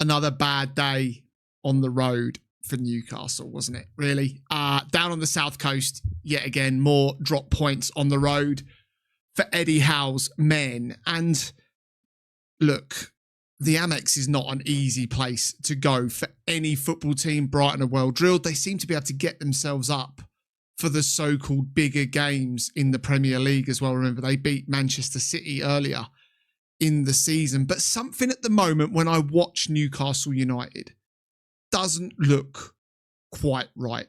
another bad day on the road for Newcastle, wasn't it? Really? Down on the South Coast, yet again, more drop points on the road for Eddie Howe's men. And look, the Amex is not an easy place to go for any football team, Brighton are well drilled. They seem to be able to get themselves up for the so-called bigger games in the Premier League as well. Remember, they beat Manchester City earlier in the season. But something at the moment when I watch Newcastle United doesn't look quite right.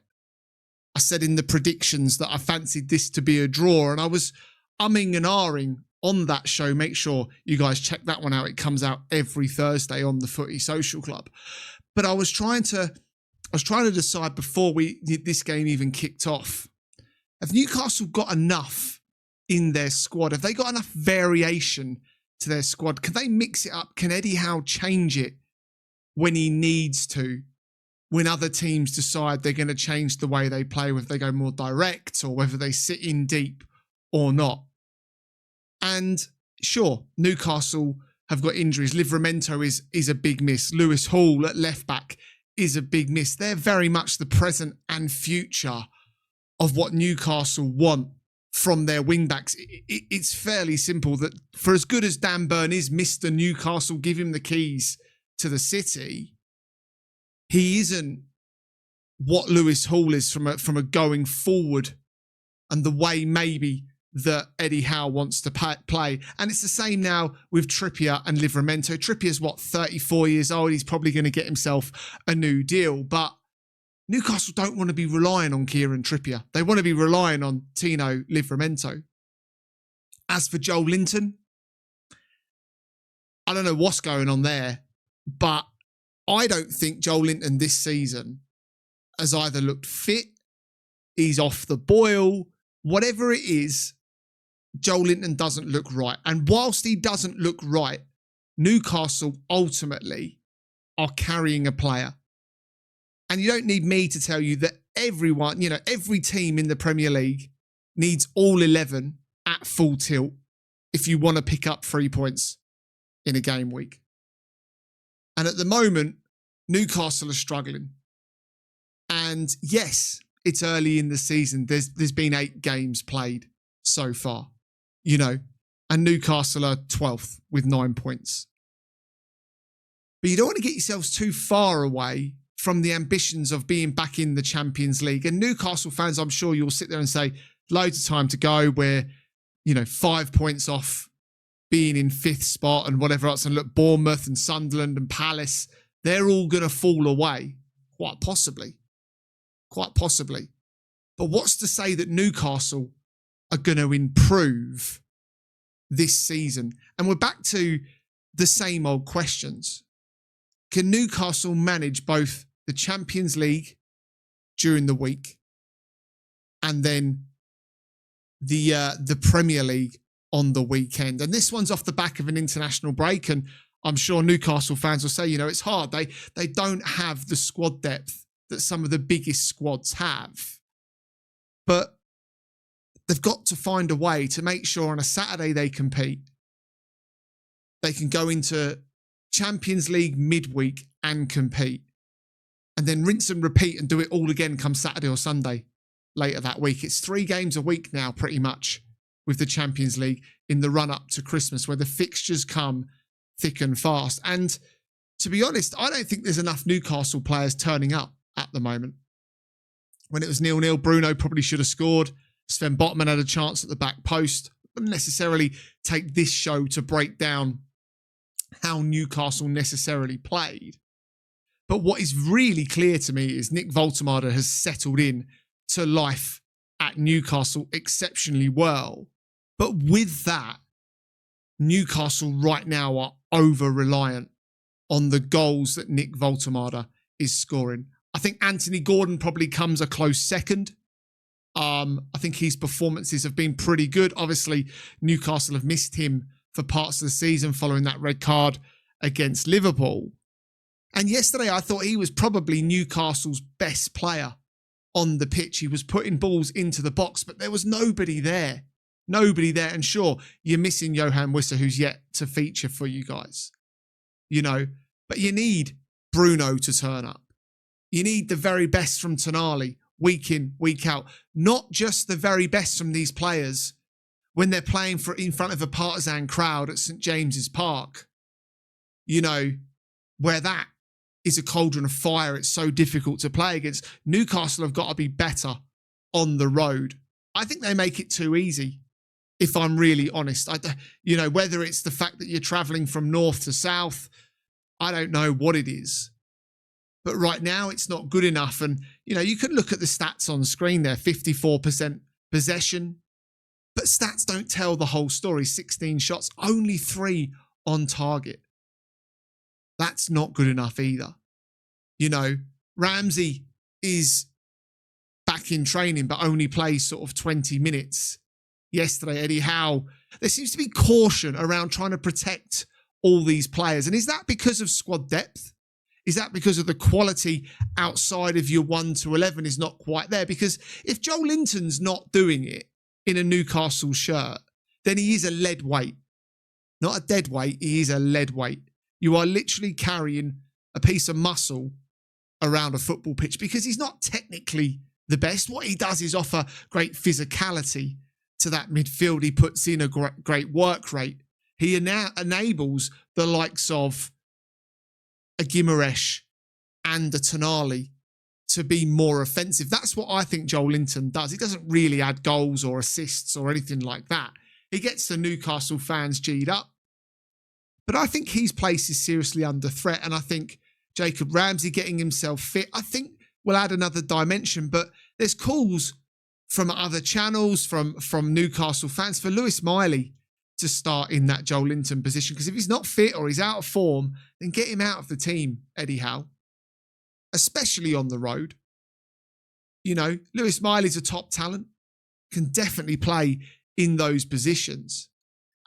I said in the predictions that I fancied this to be a draw, and I was umming and ahhing on that show. Make sure you guys check that one out. It comes out every Thursday on the Footy Social Club. But I was trying to decide before this game even kicked off, have Newcastle got enough in their squad? Have they got enough variation to their squad? Can they mix it up? Can Eddie Howe change it when he needs to, when other teams decide they're going to change the way they play, whether they go more direct or whether they sit in deep or not? And sure, Newcastle have got injuries. Livramento is a big miss. Lewis Hall at left back is a big miss. They're very much the present and future of what Newcastle want from their wing-backs. It's fairly simple that for as good as Dan Burn is Mr. Newcastle, give him the keys to the city, he isn't what Lewis Hall is from a going forward and the way maybe that Eddie Howe wants to play. And it's the same now with Trippier and Livramento. Trippier's 34 years old. He's probably going to get himself a new deal. But Newcastle don't want to be relying on Kieran Trippier. They want to be relying on Tino Livramento. As for Joel Linton, I don't know what's going on there, but I don't think Joel Linton this season has either looked fit, he's off the boil, whatever it is, Joel Linton doesn't look right. And whilst he doesn't look right, Newcastle ultimately are carrying a player. And you don't need me to tell you that everyone, every team in the Premier League needs all 11 at full tilt if you want to pick up 3 points in a game week. And at the moment, Newcastle are struggling. And yes, it's early in the season. There's been 8 games played so far, and Newcastle are 12th with 9 points. But you don't want to get yourselves too far away from the ambitions of being back in the Champions League. And Newcastle fans, I'm sure you'll sit there and say, loads of time to go. We're, 5 points off being in 5th spot and whatever else. And look, Bournemouth and Sunderland and Palace, they're all going to fall away. Quite possibly. But what's to say that Newcastle are going to improve this season? And we're back to the same old questions. Can Newcastle manage both the Champions League during the week and then the Premier League on the weekend? And this one's off the back of an international break, and I'm sure Newcastle fans will say, it's hard. They don't have the squad depth that some of the biggest squads have. But they've got to find a way to make sure on a Saturday they compete. They can go into Champions League midweek and compete. And then rinse and repeat and do it all again come Saturday or Sunday later that week. It's 3 games a week now, pretty much, with the Champions League in the run-up to Christmas, where the fixtures come thick and fast. And to be honest, I don't think there's enough Newcastle players turning up at the moment. When it was 0-0, Bruno probably should have scored. Sven Botman had a chance at the back post. Wouldn't necessarily take this show to break down how Newcastle necessarily played. But what is really clear to me is Nick Woltemade has settled in to life at Newcastle exceptionally well. But with that, Newcastle right now are over-reliant on the goals that Nick Woltemade is scoring. I think Anthony Gordon probably comes a close second. I think his performances have been pretty good. Obviously, Newcastle have missed him for parts of the season following that red card against Liverpool. And yesterday, I thought he was probably Newcastle's best player on the pitch. He was putting balls into the box, but there was nobody there. And sure, you're missing Johan Wissa, who's yet to feature for you guys. But you need Bruno to turn up. You need the very best from Tonali week in, week out. Not just the very best from these players when they're playing in front of a partisan crowd at St James's Park. You know, where that is a cauldron of fire. It's so difficult to play against. Newcastle have got to be better on the road. I think they make it too easy, if I'm really honest. Whether it's the fact that you're travelling from north to south, I don't know what it is. But right now, it's not good enough. And, you could look at the stats on screen there, 54% possession. But stats don't tell the whole story. 16 shots, only 3 on target. That's not good enough either. Ramsey is back in training, but only plays sort of 20 minutes. Yesterday, Eddie Howe, there seems to be caution around trying to protect all these players. And is that because of squad depth? Is that because of the quality outside of your 1 to 11 is not quite there? Because if Joe Linton's not doing it in a Newcastle shirt, then he is a lead weight. Not a dead weight, he is a lead weight. You are literally carrying a piece of muscle around a football pitch because he's not technically the best. What he does is offer great physicality to that midfield. He puts in a great work rate. He now enables the likes of a Guimaraes and a Tonali to be more offensive. That's what I think Joel Linton does. He doesn't really add goals or assists or anything like that. He gets the Newcastle fans G'd up. But I think his place is seriously under threat. And I think Jacob Ramsey getting himself fit, I think will add another dimension. But there's calls from other channels, from Newcastle fans, for Lewis Miley to start in that Joel Linton position. Because if he's not fit or he's out of form, then get him out of the team, Eddie Howe. Especially on the road. Lewis Miley's a top talent, can definitely play in those positions.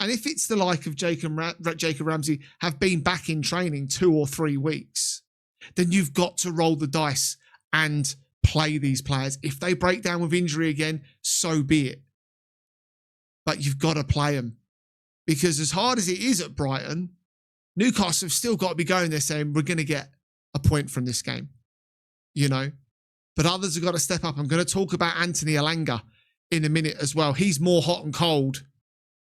And if it's the like of Jacob Ramsey have been back in training 2 or 3 weeks, then you've got to roll the dice and play these players. If they break down with injury again, so be it. But you've got to play them. Because as hard as it is at Brighton, Newcastle have still got to be going there saying, we're going to get a point from this game. But others have got to step up. I'm going to talk about Anthony Elanga in a minute as well. He's more hot and cold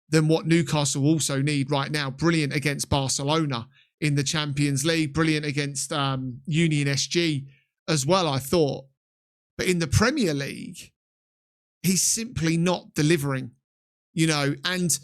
than what Newcastle also need right now. Brilliant against Barcelona in the Champions League. Brilliant against Union SG as well, I thought. But in the Premier League, he's simply not delivering, and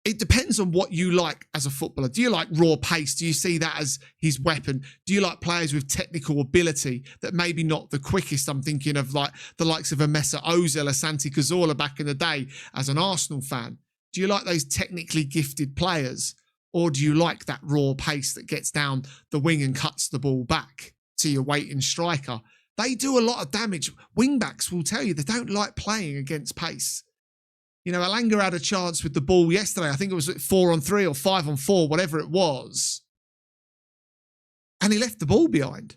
it depends on what you like as a footballer. Do you like raw pace? Do you see that as his weapon? Do you like players with technical ability that maybe not the quickest? I'm thinking of like the likes of a Mesut Ozil or Santi Cazorla back in the day as an Arsenal fan. Do you like those technically gifted players? Or do you like that raw pace that gets down the wing and cuts the ball back to your waiting striker? They do a lot of damage. Wingbacks will tell you they don't like playing against pace. Elanga had a chance with the ball yesterday. I think it was 4-on-3 or 5-on-4, whatever it was. And he left the ball behind.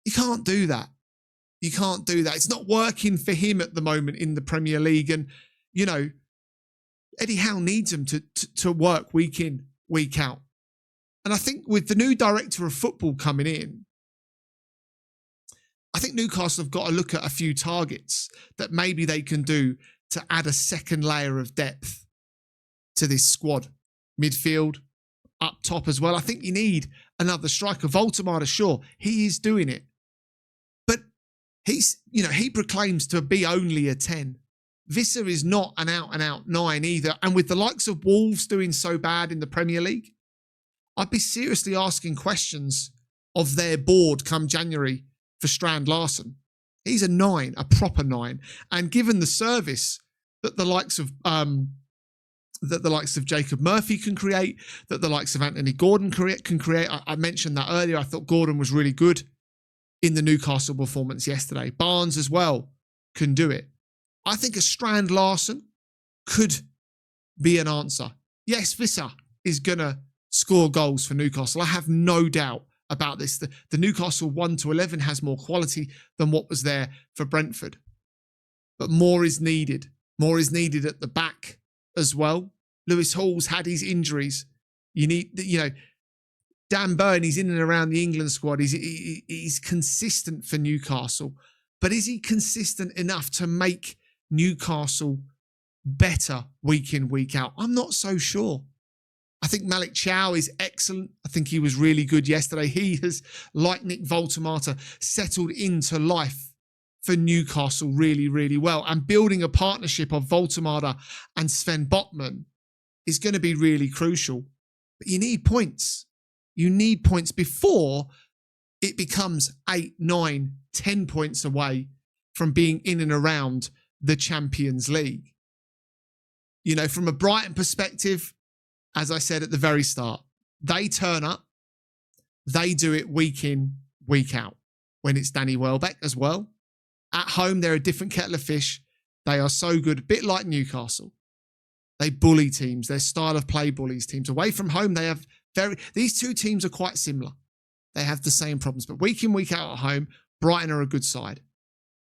You can't do that. You can't do that. It's not working for him at the moment in the Premier League. And, Eddie Howe needs him to work week in, week out. And I think with the new director of football coming in, I think Newcastle have got to look at a few targets that maybe they can do to add a second layer of depth to this squad. Midfield, up top as well. I think you need another striker. Voldemar, sure, he is doing it. But he proclaims to be only a 10. Visser is not an out-and-out 9 either. And with the likes of Wolves doing so bad in the Premier League, I'd be seriously asking questions of their board come January for Strand Larsen. He's a 9, a proper 9. And given the service that the likes of Jacob Murphy can create, that the likes of Anthony Gordon can create. I mentioned that earlier. I thought Gordon was really good in the Newcastle performance yesterday. Barnes as well can do it. I think a Strand Larsen could be an answer. Yes, Visser is going to score goals for Newcastle. I have no doubt about this. The Newcastle 1 to 11 has more quality than what was there for Brentford. But more is needed. More is needed at the back as well. Lewis Hall's had his injuries. You need, Dan Burn, he's in and around the England squad. He's consistent for Newcastle. But is he consistent enough to make Newcastle better week in, week out? I'm not so sure. I think Malik Chow is excellent. I think he was really good yesterday. He has, like Nick Voltemata, settled into life for Newcastle really, really well. And building a partnership of Voltemata and Sven Botman is going to be really crucial. But you need points. You need points before it becomes 8, 9, 10 points away from being in and around the Champions League. You know, from a Brighton perspective, as I said at the very start, they turn up, they do it week in, week out. When it's Danny Welbeck as well. At home, they're a different kettle of fish. They are so good, a bit like Newcastle. They bully teams. Their style of play bullies teams. Away from home, they have these two teams are quite similar. They have the same problems. But week in, week out at home, Brighton are a good side.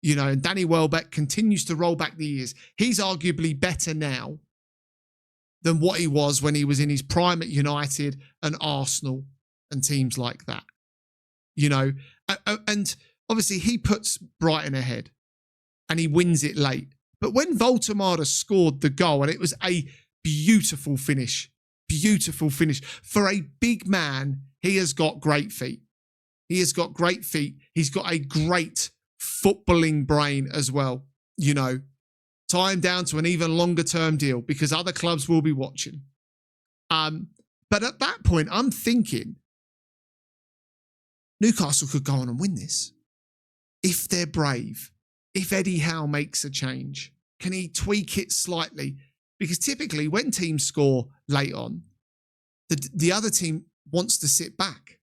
You know, and Danny Welbeck continues to roll back the years. He's arguably better now than what he was when he was in his prime at United and Arsenal and teams like that. You know, and obviously he puts Brighton ahead and he wins it late. But when Voltemata scored the goal, and it was a beautiful finish. For a big man, he has got great feet. He's got a great footballing brain as well, you know. Tie him down to an even longer term deal because other clubs will be watching. But at that point, I'm thinking Newcastle could go on and win this. If they're brave, if Eddie Howe makes a change, can he tweak it slightly? Because typically when teams score late on, the other team wants to sit back.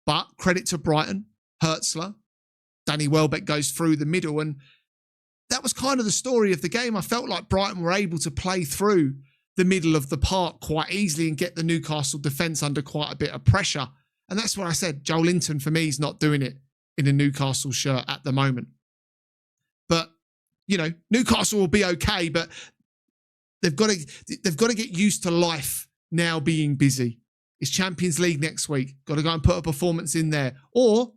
But credit to Brighton, Hertzler, Danny Welbeck goes through the middle, and that was kind of the story of the game. I felt like Brighton were able to play through the middle of the park quite easily and get the Newcastle defence under quite a bit of pressure. And that's where I said Joe Linton, for me, is not doing it in a Newcastle shirt at the moment. But, you know, Newcastle will be okay, but they've got to get used to life now being busy. It's Champions League next week. Got to go and put a performance in there. Or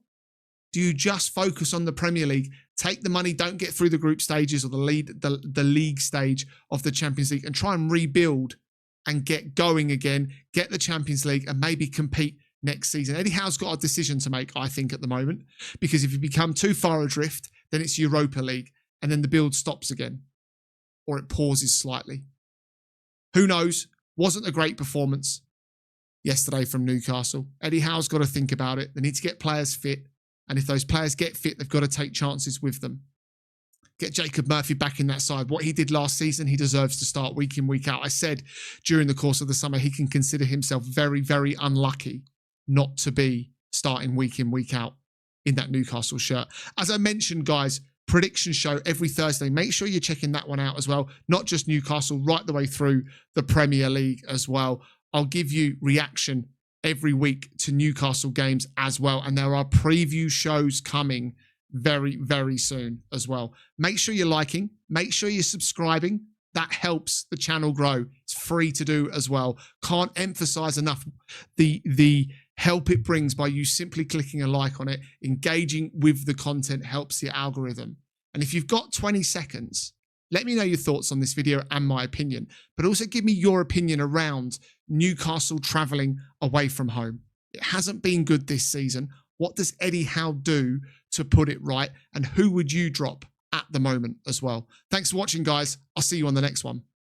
do you just focus on the Premier League, take the money, don't get through the group stages or the league stage of the Champions League, and try and rebuild and get going again, get the Champions League and maybe compete next season? Eddie Howe's got a decision to make, I think, at the moment, because if you become too far adrift, then it's Europa League and then the build stops again or it pauses slightly. Who knows? Wasn't a great performance yesterday from Newcastle. Eddie Howe's got to think about it. They need to get players fit. And if those players get fit, they've got to take chances with them. Get Jacob Murphy back in that side. What he did last season, he deserves to start week in, week out. I said during the course of the summer, he can consider himself very, very unlucky not to be starting week in, week out in that Newcastle shirt. As I mentioned, guys, prediction show every Thursday. Make sure you're checking that one out as well. Not just Newcastle, right the way through the Premier League as well. I'll give you reaction every week to Newcastle games as well. And there are preview shows coming very, very soon as well. Make sure you're liking. Make sure you're subscribing. That helps the channel grow. It's free to do as well. Can't emphasize enough the help it brings by you simply clicking a like on it. Engaging with the content helps the algorithm. And if you've got 20 seconds, let me know your thoughts on this video and my opinion, but also give me your opinion around Newcastle travelling away from home. It hasn't been good this season. What does Eddie Howe do to put it right? And who would you drop at the moment as well? Thanks for watching, guys. I'll see you on the next one.